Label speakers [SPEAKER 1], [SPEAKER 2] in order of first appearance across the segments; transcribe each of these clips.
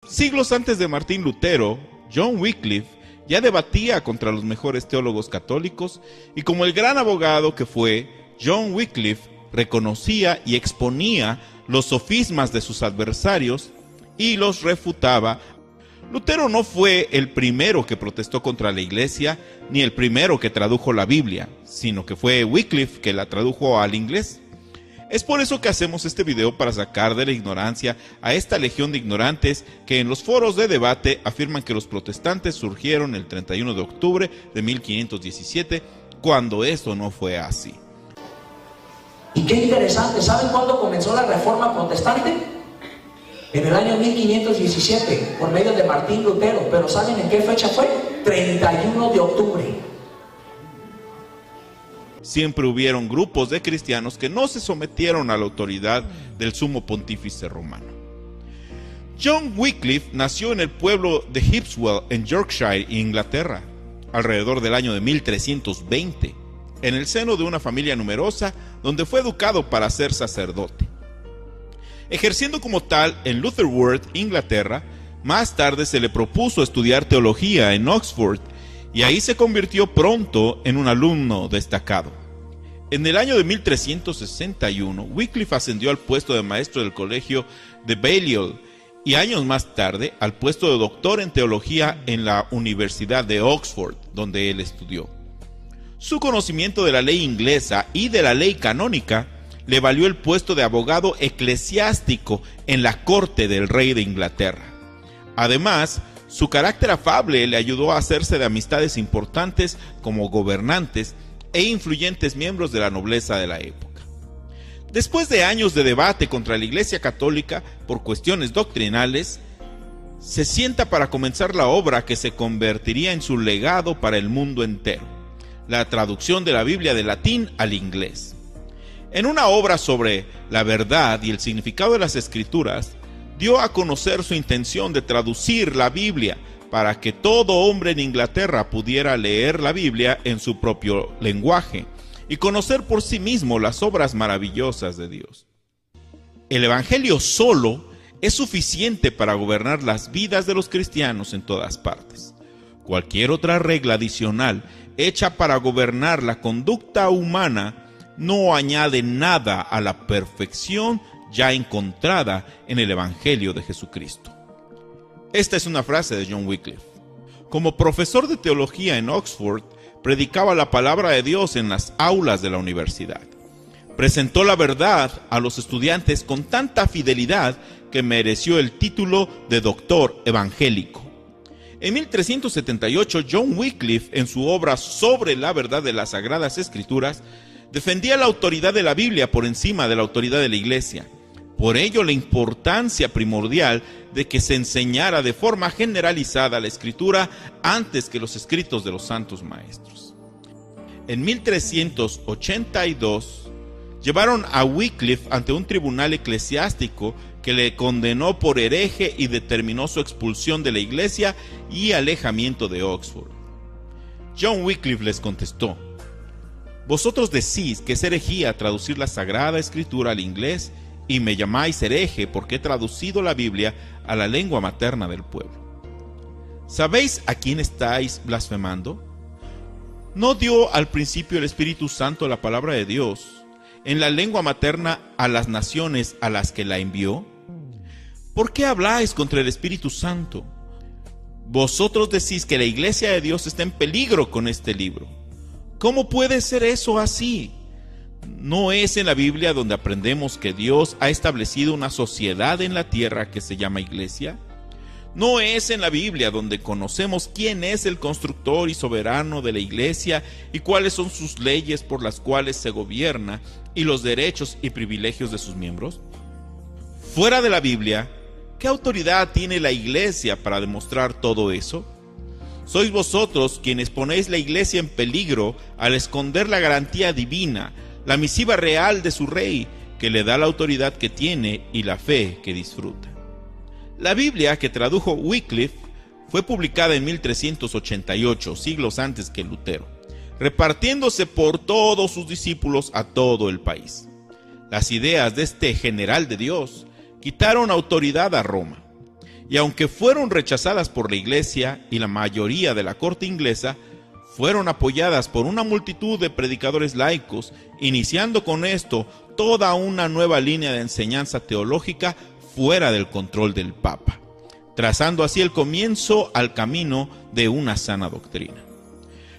[SPEAKER 1] Siglos antes de Martín Lutero, John Wycliffe ya debatía contra los mejores teólogos católicos y como el gran abogado que fue, John Wycliffe reconocía y exponía los sofismas de sus adversarios y los refutaba. Lutero no fue el primero que protestó contra la Iglesia, ni el primero que tradujo la Biblia, sino que fue Wycliffe que la tradujo al inglés. Es por eso que hacemos este video, para sacar de la ignorancia a esta legión de ignorantes que en los foros de debate afirman que los protestantes surgieron el 31 de octubre de 1517, cuando eso no fue así.
[SPEAKER 2] Y qué interesante, ¿saben cuándo comenzó la Reforma Protestante? En el año 1517, por medio de Martín Lutero. Pero ¿saben en qué fecha fue? 31 de octubre.
[SPEAKER 1] Siempre hubieron grupos de cristianos que no se sometieron a la autoridad del sumo pontífice romano. John Wycliffe nació en el pueblo de Hipswell, en Yorkshire, Inglaterra, alrededor del año de 1320, en el seno de una familia numerosa donde fue educado para ser sacerdote. Ejerciendo como tal en Lutterworth, Inglaterra, más tarde se le propuso estudiar teología en Oxford y ahí se convirtió pronto en un alumno destacado. En el año de 1361, Wycliffe ascendió al puesto de maestro del colegio de Balliol y años más tarde al puesto de doctor en teología en la Universidad de Oxford, donde él estudió. Su conocimiento de la ley inglesa y de la ley canónica le valió el puesto de abogado eclesiástico en la corte del rey de Inglaterra. Además, su carácter afable le ayudó a hacerse de amistades importantes como gobernantes e influyentes miembros de la nobleza de la época. Después de años de debate contra la Iglesia Católica por cuestiones doctrinales, se sienta para comenzar la obra que se convertiría en su legado para el mundo entero, la traducción de la Biblia del latín al inglés. En una obra sobre la verdad y el significado de las Escrituras, dio a conocer su intención de traducir la Biblia para que todo hombre en Inglaterra pudiera leer la Biblia en su propio lenguaje y conocer por sí mismo las obras maravillosas de Dios. El Evangelio solo es suficiente para gobernar las vidas de los cristianos en todas partes. Cualquier otra regla adicional hecha para gobernar la conducta humana no añade nada a la perfección ya encontrada en el Evangelio de Jesucristo. Esta es una frase de John Wycliffe. Como profesor de teología en Oxford, predicaba la palabra de Dios en las aulas de la universidad. Presentó la verdad a los estudiantes con tanta fidelidad que mereció el título de doctor evangélico. En 1378, John Wycliffe, en su obra sobre la verdad de las Sagradas Escrituras, defendía la autoridad de la Biblia por encima de la autoridad de la Iglesia. Por ello, la importancia primordial de que se enseñara de forma generalizada la Escritura antes que los escritos de los santos maestros. En 1382, llevaron a Wycliffe ante un tribunal eclesiástico que le condenó por hereje y determinó su expulsión de la Iglesia y alejamiento de Oxford. John Wycliffe les contestó: vosotros decís que es herejía traducir la Sagrada Escritura al inglés y me llamáis hereje porque he traducido la Biblia a la lengua materna del pueblo. ¿Sabéis a quién estáis blasfemando? ¿No dio al principio el Espíritu Santo la palabra de Dios en la lengua materna a las naciones a las que la envió? ¿Por qué habláis contra el Espíritu Santo? Vosotros decís que la Iglesia de Dios está en peligro con este libro. ¿Cómo puede ser eso así? ¿No es en la Biblia donde aprendemos que Dios ha establecido una sociedad en la tierra que se llama Iglesia? ¿No es en la Biblia donde conocemos quién es el constructor y soberano de la Iglesia y cuáles son sus leyes por las cuales se gobierna y los derechos y privilegios de sus miembros? Fuera de la Biblia, ¿qué autoridad tiene la Iglesia para demostrar todo eso? Sois vosotros quienes ponéis la Iglesia en peligro al esconder la garantía divina, la misiva real de su Rey, que le da la autoridad que tiene y la fe que disfruta. La Biblia que tradujo Wycliffe fue publicada en 1388, siglos antes que Lutero, repartiéndose por todos sus discípulos a todo el país. Las ideas de este general de Dios quitaron autoridad a Roma, y aunque fueron rechazadas por la Iglesia y la mayoría de la corte inglesa, fueron apoyadas por una multitud de predicadores laicos, iniciando con esto toda una nueva línea de enseñanza teológica fuera del control del Papa, trazando así el comienzo al camino de una sana doctrina.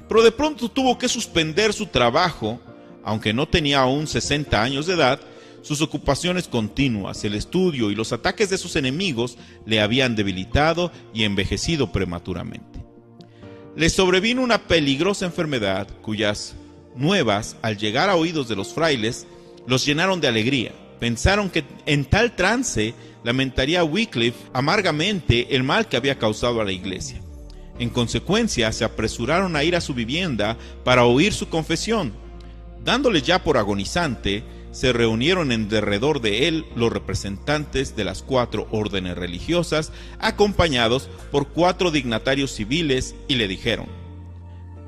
[SPEAKER 1] Pero de pronto tuvo que suspender su trabajo, aunque no tenía aún 60 años de edad. Sus ocupaciones continuas, el estudio y los ataques de sus enemigos le habían debilitado y envejecido prematuramente. Le sobrevino una peligrosa enfermedad cuyas nuevas, al llegar a oídos de los frailes, los llenaron de alegría. Pensaron que en tal trance lamentaría Wycliffe amargamente el mal que había causado a la iglesia. En consecuencia, se apresuraron a ir a su vivienda para oír su confesión. Dándole ya por agonizante, se reunieron en derredor de él los representantes de las 4 órdenes religiosas, acompañados por 4 dignatarios civiles, y le dijeron: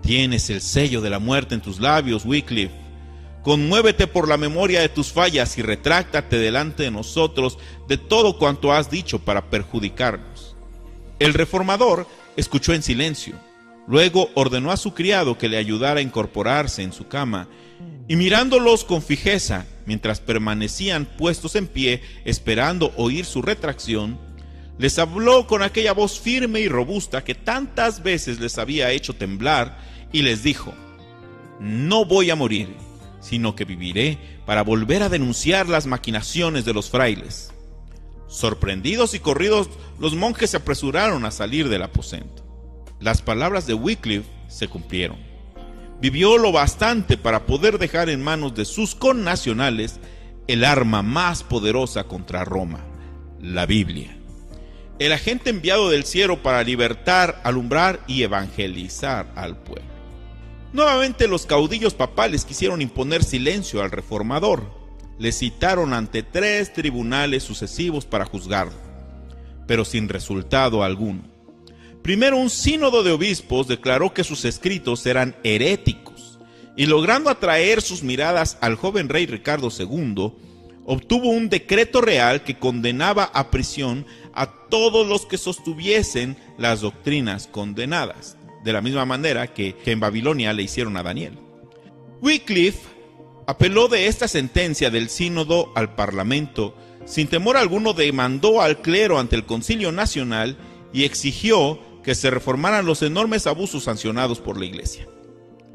[SPEAKER 1] «Tienes el sello de la muerte en tus labios, Wycliffe. Conmuévete por la memoria de tus fallas y retráctate delante de nosotros de todo cuanto has dicho para perjudicarnos». El reformador escuchó en silencio. Luego ordenó a su criado que le ayudara a incorporarse en su cama, y mirándolos con fijeza, mientras permanecían puestos en pie, esperando oír su retracción, les habló con aquella voz firme y robusta que tantas veces les había hecho temblar, y les dijo: «No voy a morir, sino que viviré para volver a denunciar las maquinaciones de los frailes». Sorprendidos y corridos, los monjes se apresuraron a salir del aposento. Las palabras de Wycliffe se cumplieron. Vivió lo bastante para poder dejar en manos de sus connacionales el arma más poderosa contra Roma, la Biblia. El agente enviado del cielo para libertar, alumbrar y evangelizar al pueblo. Nuevamente los caudillos papales quisieron imponer silencio al reformador. Le citaron ante 3 tribunales sucesivos para juzgarlo, pero sin resultado alguno. Primero, un sínodo de obispos declaró que sus escritos eran heréticos, y logrando atraer sus miradas al joven rey Ricardo II, obtuvo un decreto real que condenaba a prisión a todos los que sostuviesen las doctrinas condenadas, de la misma manera que en Babilonia le hicieron a Daniel. Wycliffe apeló de esta sentencia del sínodo al parlamento. Sin temor alguno, demandó al clero ante el Concilio Nacional y exigió que se reformaran los enormes abusos sancionados por la Iglesia.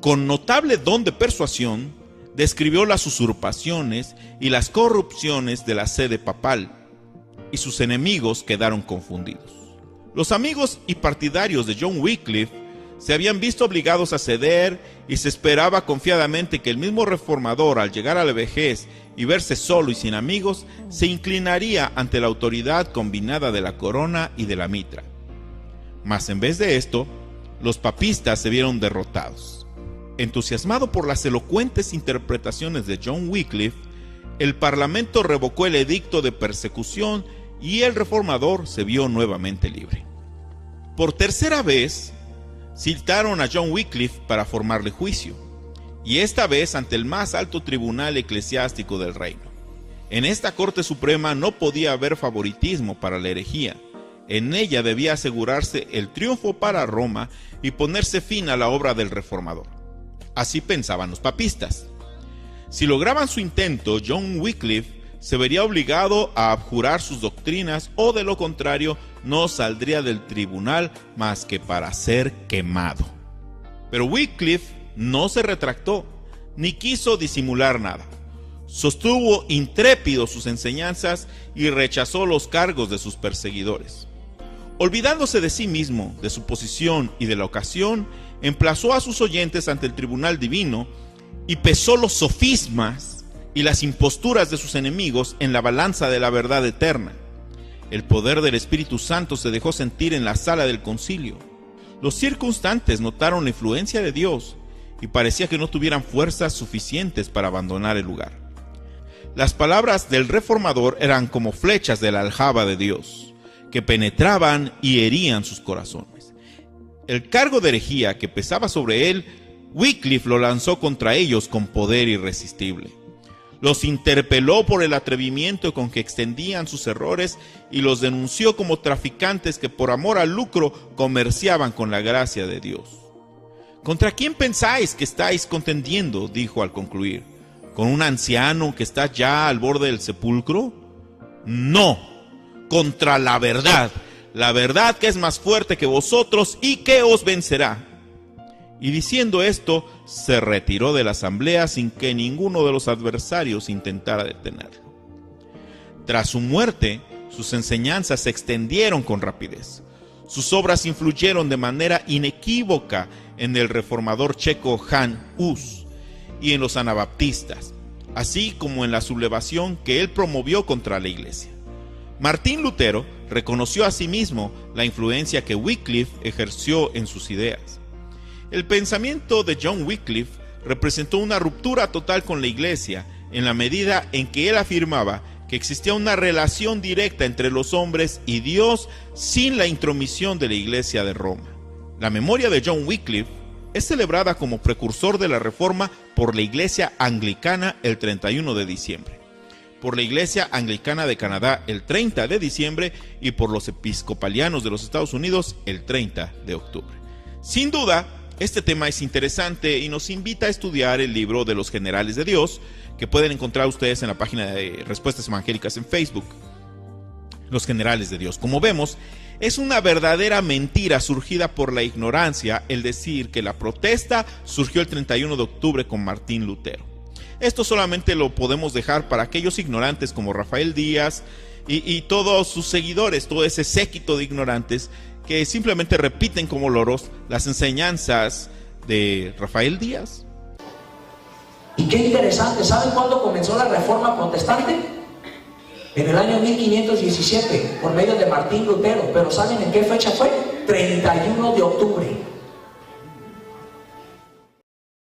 [SPEAKER 1] Con notable don de persuasión, describió las usurpaciones y las corrupciones de la sede papal, y sus enemigos quedaron confundidos. Los amigos y partidarios de John Wycliffe se habían visto obligados a ceder, y se esperaba confiadamente que el mismo reformador, al llegar a la vejez y verse solo y sin amigos, se inclinaría ante la autoridad combinada de la corona y de la mitra. Mas en vez de esto, los papistas se vieron derrotados. Entusiasmado por las elocuentes interpretaciones de John Wycliffe, el parlamento revocó el edicto de persecución y el reformador se vio nuevamente libre. Por tercera vez, citaron a John Wycliffe para formarle juicio, y esta vez ante el más alto tribunal eclesiástico del reino. En esta Corte Suprema no podía haber favoritismo para la herejía. En ella debía asegurarse el triunfo para Roma y ponerse fin a la obra del reformador. Así pensaban los papistas. Si lograban su intento, John Wycliffe se vería obligado a abjurar sus doctrinas, o de lo contrario no saldría del tribunal más que para ser quemado. Pero Wycliffe no se retractó, ni quiso disimular nada. Sostuvo intrépido sus enseñanzas y rechazó los cargos de sus perseguidores. Olvidándose de sí mismo, de su posición y de la ocasión, emplazó a sus oyentes ante el tribunal divino y pesó los sofismas y las imposturas de sus enemigos en la balanza de la verdad eterna. El poder del Espíritu Santo se dejó sentir en la sala del concilio. Los circunstantes notaron la influencia de Dios y parecía que no tuvieran fuerzas suficientes para abandonar el lugar. Las palabras del reformador eran como flechas de la aljaba de Dios, que penetraban y herían sus corazones. El cargo de herejía que pesaba sobre él, Wycliffe lo lanzó contra ellos con poder irresistible. Los interpeló por el atrevimiento con que extendían sus errores y los denunció como traficantes que por amor al lucro comerciaban con la gracia de Dios. ¿Contra quién pensáis que estáis contendiendo?, dijo al concluir. ¿Con un anciano que está ya al borde del sepulcro? No, contra la verdad que es más fuerte que vosotros y que os vencerá. Y diciendo esto, se retiró de la asamblea sin que ninguno de los adversarios intentara detenerlo. Tras su muerte, sus enseñanzas se extendieron con rapidez. Sus obras influyeron de manera inequívoca en el reformador checo Jan Hus y en los anabaptistas, así como en la sublevación que él promovió contra la iglesia. Martín Lutero reconoció asimismo la influencia que Wycliffe ejerció en sus ideas. El pensamiento de John Wycliffe representó una ruptura total con la iglesia en la medida en que él afirmaba que existía una relación directa entre los hombres y Dios sin la intromisión de la iglesia de Roma. La memoria de John Wycliffe es celebrada como precursor de la Reforma por la Iglesia Anglicana el 31 de diciembre, por la Iglesia Anglicana de Canadá el 30 de diciembre y por los episcopalianos de los Estados Unidos el 30 de octubre. Sin duda, este tema es interesante y nos invita a estudiar el libro de los Generales de Dios, que pueden encontrar ustedes en la página de Respuestas Evangélicas en Facebook. Los Generales de Dios. Como vemos, es una verdadera mentira surgida por la ignorancia el decir que la protesta surgió el 31 de octubre con Martín Lutero. Esto solamente lo podemos dejar para aquellos ignorantes como Rafael Díaz y todos sus seguidores, todo ese séquito de ignorantes que simplemente repiten como loros las enseñanzas de Rafael Díaz.
[SPEAKER 2] Y qué interesante, ¿saben cuándo comenzó la Reforma Protestante? En el año 1517, por medio de Martín Lutero. Pero ¿saben en qué fecha fue? 31 de octubre.